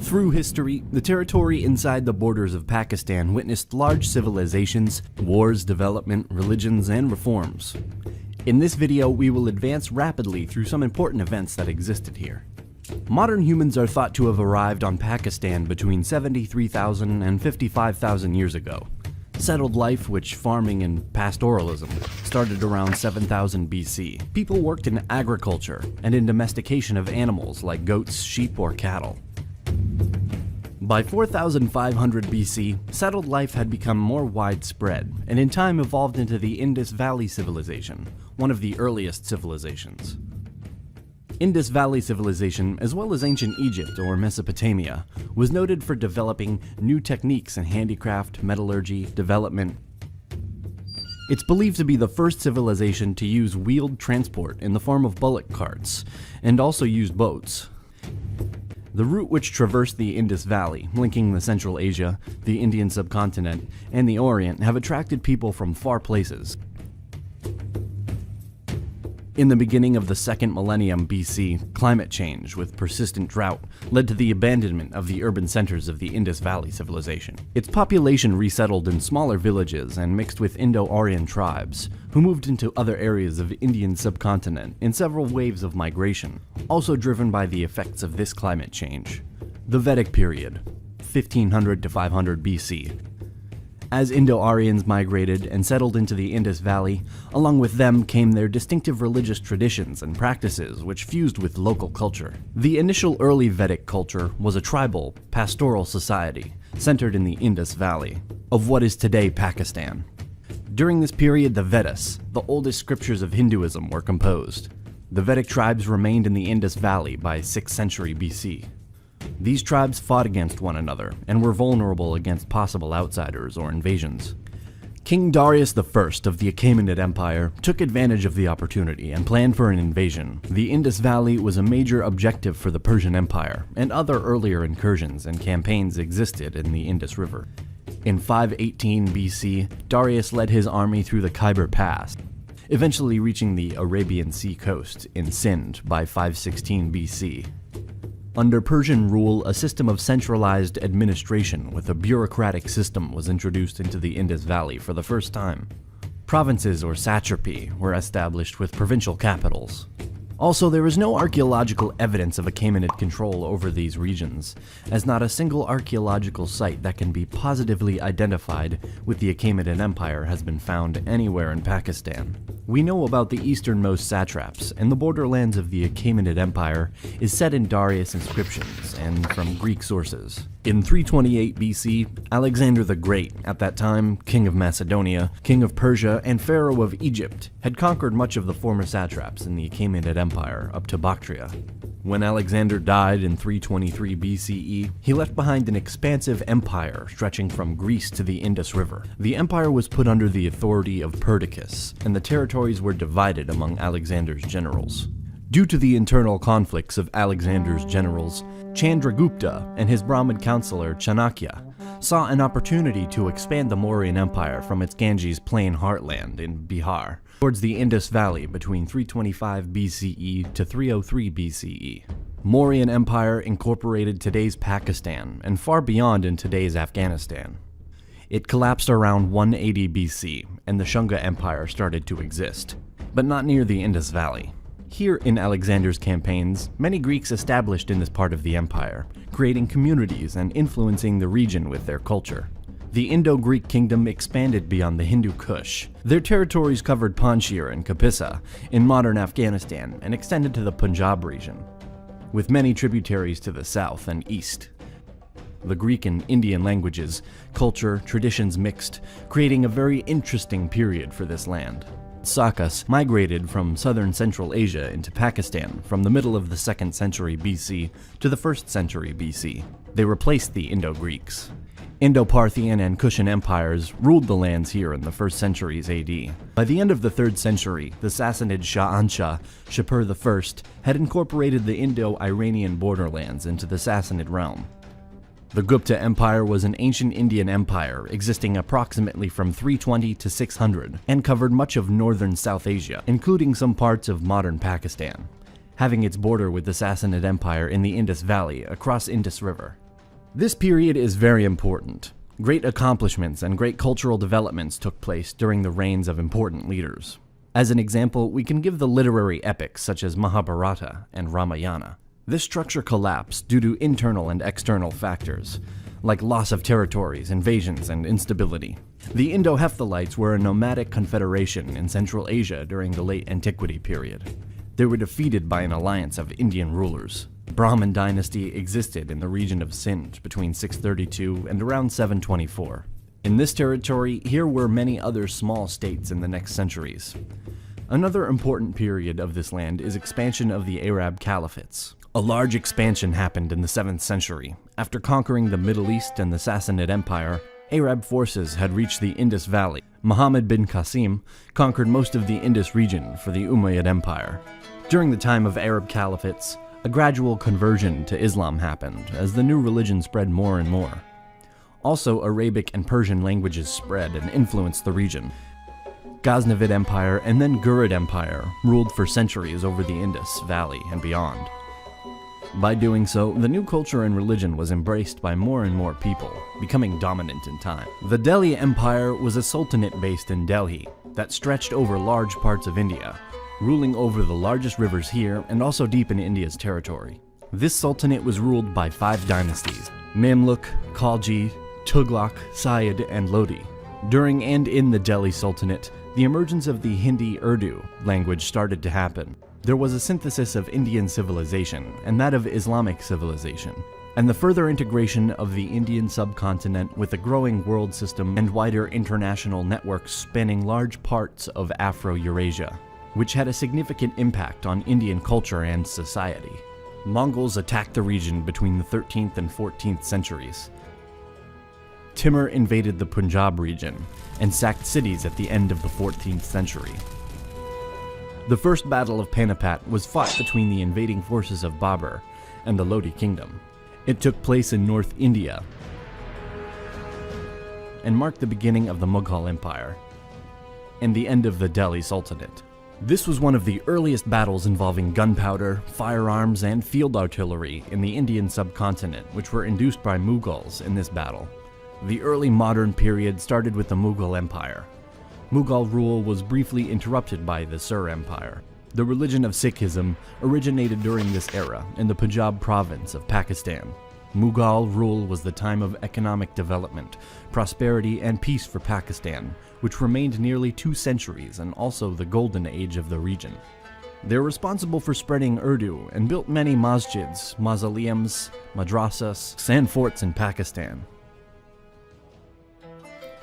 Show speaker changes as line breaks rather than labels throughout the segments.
Through history, the territory inside the borders of Pakistan witnessed large civilizations, wars, development, religions, and reforms. In this video, we will advance rapidly through some important events that existed here. Modern humans are thought to have arrived on Pakistan between 73,000 and 55,000 years ago. Settled life, which farming and pastoralism, started around 7000 BC. People worked in agriculture and in domestication of animals like goats, sheep, or cattle. By 4500 BC, settled life had become more widespread, and in time evolved into the Indus Valley Civilization, one of the earliest civilizations. Indus Valley Civilization, as well as ancient Egypt or Mesopotamia, was noted for developing new techniques in handicraft, metallurgy, development. It's believed to be the first civilization to use wheeled transport in the form of bullock carts, and also used boats. The route which traversed the Indus Valley, linking the Central Asia, the Indian subcontinent, and the Orient, have attracted people from far places. In the beginning of the second millennium BC, climate change with persistent drought led to the abandonment of the urban centers of the Indus Valley civilization. Its population resettled in smaller villages and mixed with Indo-Aryan tribes, who moved into other areas of the Indian subcontinent in several waves of migration, also driven by the effects of this climate change. The Vedic period, 1500 to 500 BC. As Indo-Aryans migrated and settled into the Indus Valley, along with them came their distinctive religious traditions and practices which fused with local culture. The initial early Vedic culture was a tribal, pastoral society, centered in the Indus Valley, of what is today Pakistan. During this period, the Vedas, the oldest scriptures of Hinduism, were composed. The Vedic tribes remained in the Indus Valley by 6th century BC. These tribes fought against one another and were vulnerable against possible outsiders or invasions. King Darius I of the Achaemenid Empire took advantage of the opportunity and planned for an invasion. The Indus Valley was a major objective for the Persian Empire, and other earlier incursions and campaigns existed in the Indus River. In 518 BC, Darius led his army through the Khyber Pass, eventually reaching the Arabian Sea coast in Sindh by 516 BC. Under Persian rule, a system of centralized administration with a bureaucratic system was introduced into the Indus Valley for the first time. Provinces or satrapy were established with provincial capitals. Also, there is no archaeological evidence of Achaemenid control over these regions, as not a single archaeological site that can be positively identified with the Achaemenid Empire has been found anywhere in Pakistan. We know about the easternmost satraps, and the borderlands of the Achaemenid Empire is set in Darius inscriptions and from Greek sources. In 328 BC, Alexander the Great, at that time king of Macedonia, king of Persia, and pharaoh of Egypt, had conquered much of the former satraps in the Achaemenid Empire up to Bactria. When Alexander died in 323 BCE, he left behind an expansive empire stretching from Greece to the Indus River. The empire was put under the authority of Perdiccas, and the territories were divided among Alexander's generals. Due to the internal conflicts of Alexander's generals, Chandragupta and his Brahmin counselor Chanakya saw an opportunity to expand the Mauryan Empire from its Ganges plain heartland in Bihar towards the Indus Valley between 325 BCE to 303 BCE. Mauryan Empire incorporated today's Pakistan and far beyond in today's Afghanistan. It collapsed around 180 BC, and the Shunga Empire started to exist, but not near the Indus Valley. Here in Alexander's campaigns, many Greeks established in this part of the empire, creating communities and influencing the region with their culture. The Indo-Greek kingdom expanded beyond the Hindu Kush. Their territories covered Panjshir and Kapisa in modern Afghanistan and extended to the Punjab region, with many tributaries to the south and east. The Greek and Indian languages, culture, traditions mixed, creating a very interesting period for this land. Sakas migrated from southern Central Asia into Pakistan from the middle of the 2nd century BC to the 1st century BC. They replaced the Indo-Greeks. Indo-Parthian and Kushan empires ruled the lands here in the 1st centuries AD. By the end of the 3rd century, the Sassanid Shah Shapur I had incorporated the Indo-Iranian borderlands into the Sassanid realm. The Gupta Empire was an ancient Indian empire existing approximately from 320 to 600 and covered much of northern South Asia, including some parts of modern Pakistan, having its border with the Sassanid Empire in the Indus Valley across Indus River. This period is very important. Great accomplishments and great cultural developments took place during the reigns of important leaders. As an example, we can give the literary epics such as Mahabharata and Ramayana. This structure collapsed due to internal and external factors, like loss of territories, invasions, and instability. The Indo-Hephthalites were a nomadic confederation in Central Asia during the late Antiquity period. They were defeated by an alliance of Indian rulers. Brahmin dynasty existed in the region of Sindh between 632 and around 724. In this territory, here were many other small states in the next centuries. Another important period of this land is expansion of the Arab caliphates. A large expansion happened in the 7th century. After conquering the Middle East and the Sassanid Empire, Arab forces had reached the Indus Valley. Muhammad bin Qasim conquered most of the Indus region for the Umayyad Empire. During the time of Arab caliphates, a gradual conversion to Islam happened as the new religion spread more and more. Also, Arabic and Persian languages spread and influenced the region. Ghaznavid Empire and then Ghurid Empire ruled for centuries over the Indus Valley and beyond. By doing so, the new culture and religion was embraced by more and more people, becoming dominant in time. The Delhi Empire was a sultanate based in Delhi that stretched over large parts of India, ruling over the largest rivers here and also deep in India's territory. This sultanate was ruled by 5 dynasties: Mamluk, Khalji, Tughlaq, Sayyid, and Lodi. During and in the Delhi Sultanate, the emergence of the Hindi-Urdu language started to happen. There was a synthesis of Indian civilization and that of Islamic civilization, and the further integration of the Indian subcontinent with a growing world system and wider international networks spanning large parts of Afro-Eurasia, which had a significant impact on Indian culture and society. Mongols attacked the region between the 13th and 14th centuries. Timur invaded the Punjab region and sacked cities at the end of the 14th century. The First Battle of Panipat was fought between the invading forces of Babur and the Lodi kingdom. It took place in North India and marked the beginning of the Mughal Empire and the end of the Delhi Sultanate. This was one of the earliest battles involving gunpowder, firearms, and field artillery in the Indian subcontinent, which were induced by Mughals in this battle. The early modern period started with the Mughal Empire. Mughal rule was briefly interrupted by the Sur Empire. The religion of Sikhism originated during this era in the Punjab province of Pakistan. Mughal rule was the time of economic development, prosperity, and peace for Pakistan, which remained nearly 2 centuries and also the golden age of the region. They were responsible for spreading Urdu and built many masjids, mausoleums, madrasas, and forts in Pakistan.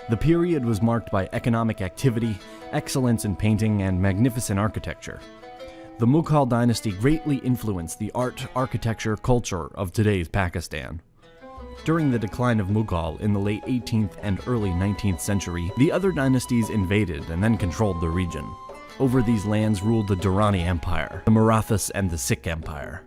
The period was marked by economic activity, excellence in painting, and magnificent architecture. The Mughal dynasty greatly influenced the art, architecture, culture of today's Pakistan. During the decline of Mughal in the late 18th and early 19th century, the other dynasties invaded and then controlled the region. Over these lands ruled the Durrani Empire, the Marathas, and the Sikh Empire.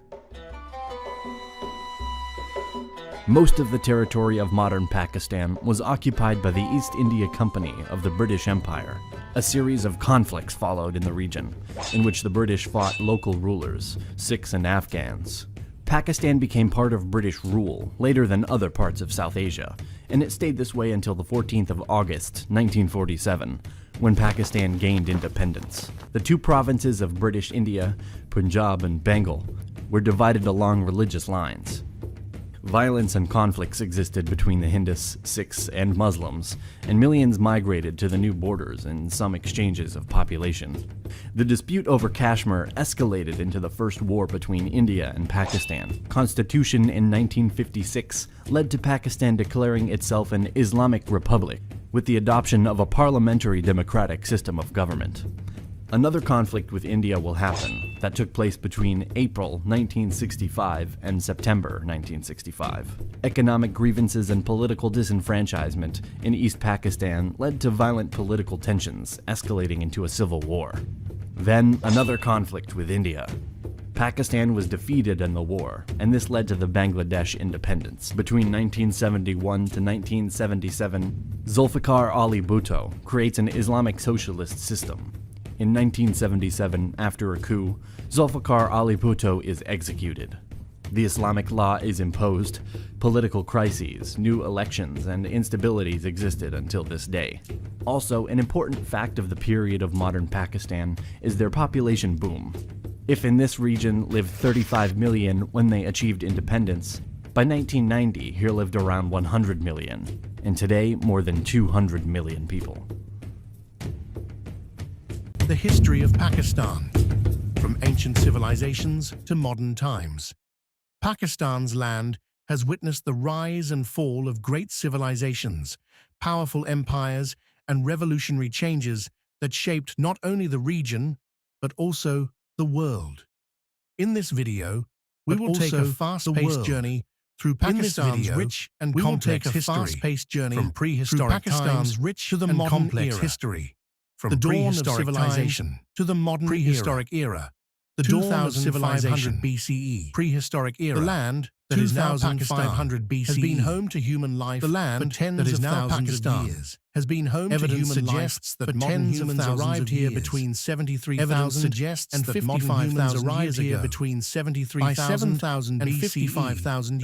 Most of the territory of modern Pakistan was occupied by the East India Company of the British Empire. A series of conflicts followed in the region, in which the British fought local rulers, Sikhs and Afghans. Pakistan became part of British rule later than other parts of South Asia, and it stayed this way until the 14th of August, 1947, when Pakistan gained independence. The 2 provinces of British India, Punjab and Bengal, were divided along religious lines. Violence and conflicts existed between the Hindus, Sikhs, and Muslims, and millions migrated to the new borders in some exchanges of population. The dispute over Kashmir escalated into the first war between India and Pakistan. Constitution in 1956 led to Pakistan declaring itself an Islamic republic, with the adoption of a parliamentary democratic system of government. Another conflict with India will happen that took place between April 1965 and September 1965. Economic grievances and political disenfranchisement in East Pakistan led to violent political tensions, escalating into a civil war. Then, another conflict with India. Pakistan was defeated in the war, and this led to the Bangladesh independence. Between 1971 to 1977, Zulfikar Ali Bhutto creates an Islamic socialist system. In 1977, after a coup, Zulfikar Ali Bhutto is executed. The Islamic law is imposed. Political crises, new elections, and instabilities existed until this day. Also, an important fact of the period of modern Pakistan is their population boom. If in this region lived 35 million when they achieved independence, by 1990 here lived around 100 million, and today more than 200 million people.
The history of Pakistan, from ancient civilizations to modern times. Pakistan's land has witnessed the rise and fall of great civilizations, powerful empires, and revolutionary changes that shaped not only the region, but also the world. In this video, we will take a fast-paced journey through Pakistan's rich and complex history, from prehistoric times to the modern history, from the dawn of civilization to the modern prehistoric era. The dawn of civilization BCE, prehistoric era. The land that is now Pakistan has been home to human life. The land for tens of thousands of years has been home to human life. That modern humans arrived here between 73,000 and 55,000 arrived here between 73,000 and 55,000.